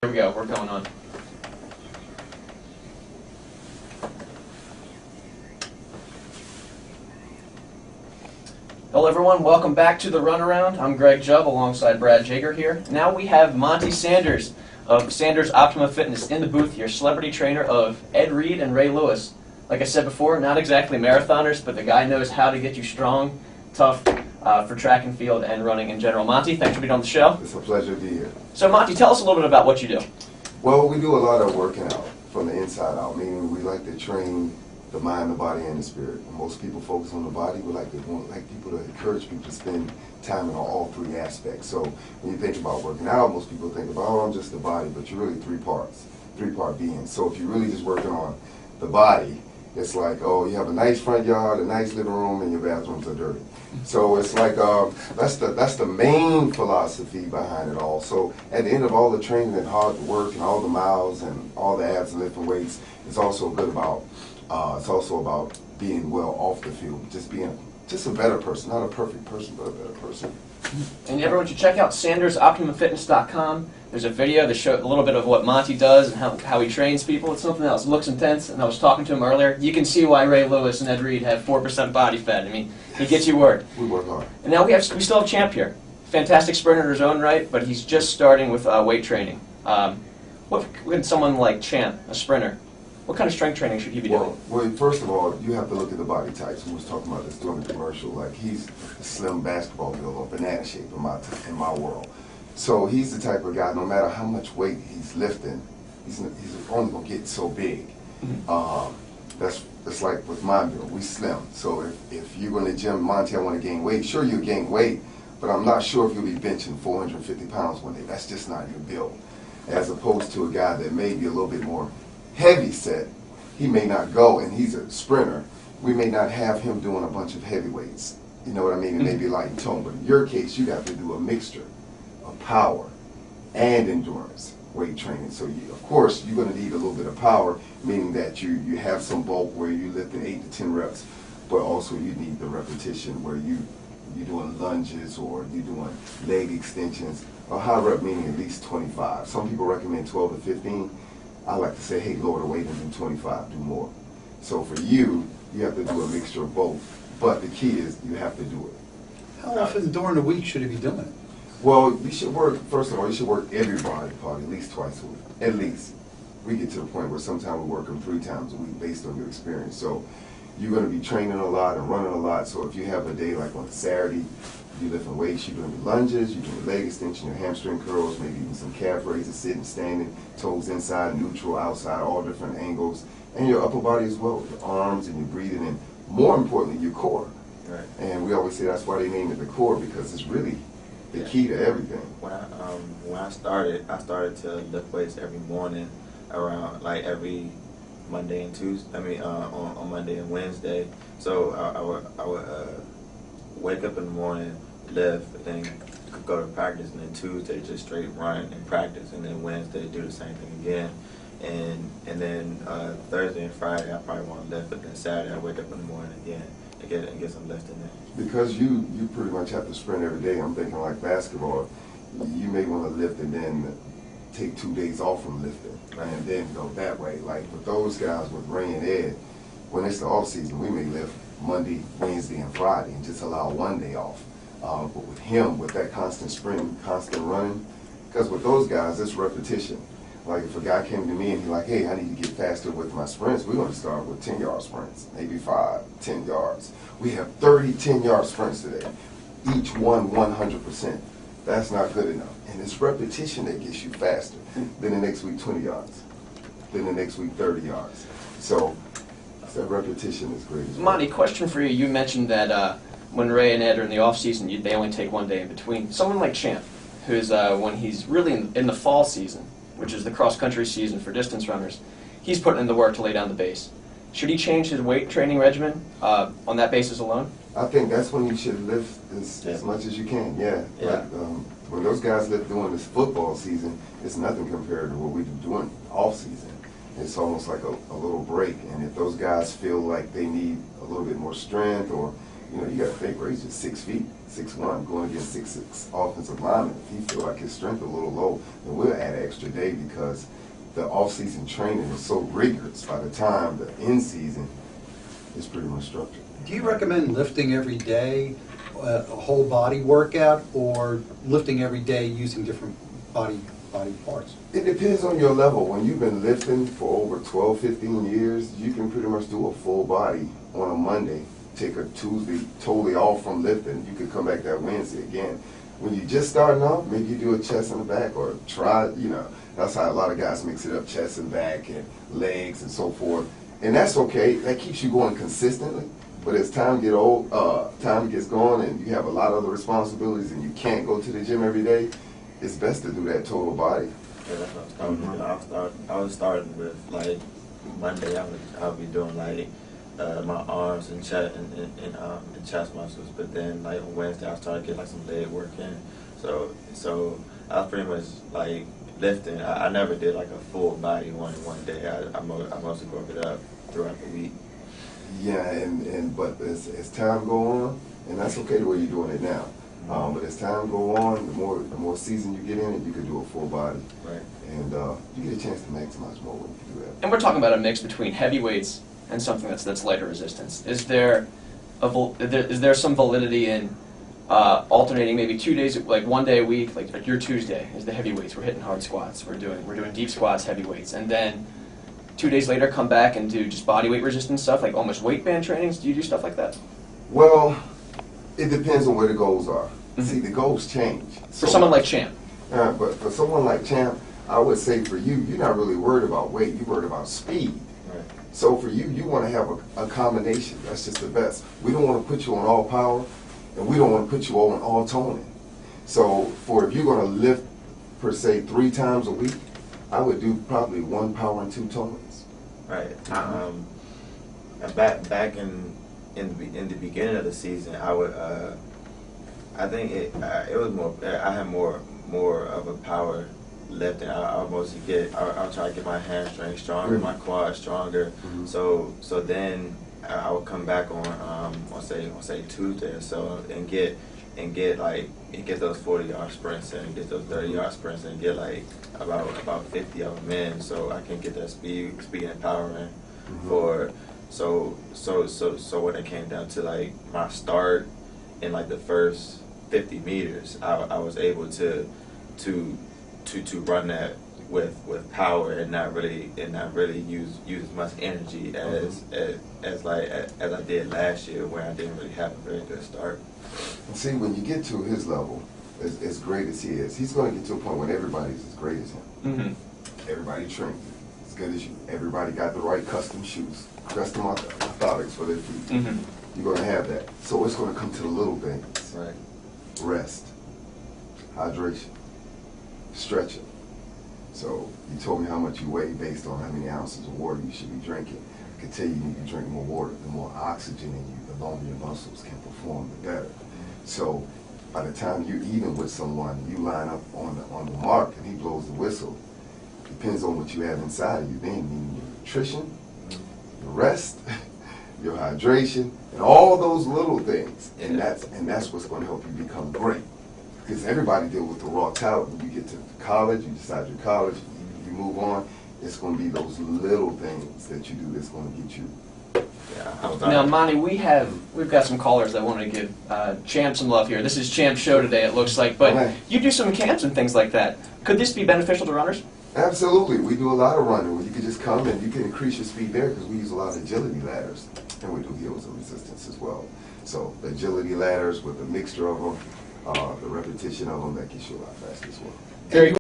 Here we go. We're going on. Hello everyone, welcome back to the Runaround. I'm Greg Jubb alongside Brad Jager here. Now we have Monte Sanders of Sanders Optima Fitness in the booth here, celebrity trainer of Ed Reed and Ray Lewis. Like I said before, not exactly marathoners, but the guy knows how to get you strong, tough for track and field and running in general. Monte, thanks for being on the show. It's a pleasure to be here. So Monte, tell us a little bit about what you do. Well, we do a lot of working out from the inside out, meaning we like to train the mind, the body, and the spirit. And most people focus on the body. We like people to encourage people to spend time in all three aspects. So when you think about working out, most people think about, oh, I'm just the body, but you're really three-part being. So if you're really just working on the body, it's like, oh, you have a nice front yard, a nice living room, and your bathrooms are dirty. So it's like that's the main philosophy behind it all. So at the end of all the training and hard work and all the miles and all the abs and lifting weights, it's also about being well off the field, just being a better person, not a perfect person, but a better person. And everyone should check out SandersOptimaFitness.com. There's a video that shows a little bit of what Monte does and how he trains people. It's something else. It looks intense, and I was talking to him earlier. You can see why Ray Lewis and Ed Reed have 4% body fat. I mean, he gets you work. We work hard. And now we still have Champ here. Fantastic sprinter in his own right, but he's just starting with weight training. What can someone like Champ, a sprinter, what kind of strength training should he be doing? Well, first of all, you have to look at the body types. We was talking about this during the commercial. Like, he's a slim basketball build or banana shape in my world. So he's the type of guy, no matter how much weight he's lifting, he's only going to get so big. That's like with my build. We slim. So if you're going to gym, Monte, I want to gain weight, sure you'll gain weight, but I'm not sure if you'll be benching 450 pounds one day. That's just not your build. As opposed to a guy that may be a little bit more heavy set, he may not go, and he's a sprinter. We may not have him doing a bunch of heavyweights. You know what I mean? It may be light and tone, but in your case, you have to do a mixture of power and endurance weight training. So of course, you're going to need a little bit of power, meaning that you have some bulk where you're lifting 8 to 10 reps, but also you need the repetition where you're doing lunges or you're doing leg extensions, or high rep meaning at least 25. Some people recommend 12 to 15. I like to say, hey, lower the weight and do 25, do more. So for you have to do a mixture of both. But the key is you have to do it. How often during the week should he be doing it? Well, you should work, first of all, you should work every body part at least twice a week. At least. We get to the point where sometimes we work them 3 times a week based on your experience. So you're going to be training a lot and running a lot. So if you have a day like on a Saturday, you're lifting weights, you're doing your lunges, you're doing leg extension, your hamstring curls, maybe even some calf raises, sitting, standing, toes inside, neutral, outside, all different angles, and your upper body as well, your arms and your breathing, and more importantly, your core. Right. And we always say that's why they name it the core, because it's really the key to everything. When I started to lift weights every morning around every Monday and Tuesday. On Monday and Wednesday. So I would wake up in the morning, lift, then go to practice, and then Tuesday just straight run and practice, and then Wednesday do the same thing again, and then Thursday and Friday I probably want to lift, but then Saturday I wake up in the morning again and get some lift in there. Because you pretty much have to sprint every day. I'm thinking like basketball, you may want to lift and then take 2 days off from lifting, and then go that way. Like with those guys, with Ray and Ed, when it's the off season, we may lift Monday, Wednesday, and Friday, and just allow 1 day off. But with him, with that constant sprinting, constant running, because with those guys, it's repetition. Like if a guy came to me and he's like, hey, I need to get faster with my sprints, we're going to start with 10-yard sprints, maybe 5, 10 yards. We have 30 10-yard sprints today, each one 100%. That's not good enough. And it's repetition that gets you faster. Then the next week, 20 yards. Then the next week, 30 yards. So that repetition is great. Monte, question for you. You mentioned that when Ray and Ed are in the off-season, they only take 1 day in between. Someone like Champ, who's when he's really in the fall season, which is the cross-country season for distance runners, he's putting in the work to lay down the base. Should he change his weight training regimen on that basis alone? I think that's when you should lift as much as you can, yeah. Like, when those guys lift during this football season, it's nothing compared to what we do during off-season. It's almost like a little break, and if those guys feel like they need a little bit more strength or You know, you got to think where he's just 6 feet, 6'1", going against 6'6" offensive lineman. If he feel like his strength a little low, then we'll add an extra day because the off-season training is so rigorous. By the time the end season, it's pretty much structured. Do you recommend lifting every day, a whole body workout, or lifting every day using different body parts? It depends on your level. When you've been lifting for over 12, 15 years, you can pretty much do a full body on a Monday, take a Tuesday totally off from lifting. You could come back that Wednesday again. When you're just starting off, maybe you do a chest and a back, or try, you know, that's how a lot of guys mix it up, chest and back and legs and so forth. And that's okay. That keeps you going consistently. But as time gets going and you have a lot of other responsibilities and you can't go to the gym every day, it's best to do that total body. Yeah, that's what I was starting to do. I was starting with, like, Monday I would be doing, like, my arms and chest and chest muscles, but then, like, on Wednesday I started getting, like, some leg work in. So I was pretty much, like, lifting. I never did, like, a full body one day. I mostly broke it up throughout the week. Yeah, but as time go on, and that's okay the way you're doing it now. But as time go on, the more season you get in it, you can do a full body. Right. And you get a chance to maximize more when you do that. And we're talking about a mix between heavyweights and something that's lighter resistance. Is there some validity in alternating maybe 2 days, like 1 day a week, like your Tuesday is the heavyweights. We're hitting hard squats. We're doing deep squats, heavyweights, and then 2 days later come back and do just body weight resistance stuff, like almost weight band trainings. Do you do stuff like that? Well, it depends on where the goals are. See, the goals change. For someone like Champ. But for someone like Champ, I would say for you, you're not really worried about weight. You're worried about speed. Right. So for you, you want to have a combination. That's just the best. We don't want to put you on all power, and we don't want to put you on all toning. So for if you're going to lift, per se, 3 times a week, I would do probably 1 power and 2 tonings. Right. And back in the beginning of the season, I would I think it was more. I had more of a power lifting. I would mostly I'll try to get my hamstring stronger, my quad stronger. So then I would come back on I'll say Tuesday or so and get those 40-yard sprints and get those 30-yard sprints and get like about 50 of them in, so I can get that speed and power in for. So when it came down to like my start in like the first 50 meters, I was able to run that with power and not really use as much energy as I did last year, where I didn't really have a very good start. And see, when you get to his level, as great as he is, he's going to get to a point when everybody's as great as him. Everybody trained as good as you. Everybody got the right custom shoes, custom orthotics for their feet. You're going to have that. So it's going to come to the little things. Right. Rest, hydration, stretching. So you told me how much you weigh based on how many ounces of water you should be drinking. I can tell you need to drink more water. The more oxygen in you, the longer your muscles can perform, the better. So by the time you're eating with someone, you line up on the mark and he blows the whistle. Depends on what you have inside of you then, meaning your nutrition, your rest, your hydration, and all those little things. And that's what's going to help you become great. Because everybody deals with the raw talent. When you get to college, you decide your college, you move on, it's going to be those little things that you do that's going to get you. Now, Monty, we've got some callers that want to give Champ some love here. This is Champ's show today, it looks like, but you do some camps and things like that. Could this be beneficial to runners? Absolutely. We do a lot of running where you can just come and you can increase your speed there because we use a lot of agility ladders, and we do heels and resistance as well. So the agility ladders with a mixture of them, the repetition of them, that gets you a lot faster as well. Very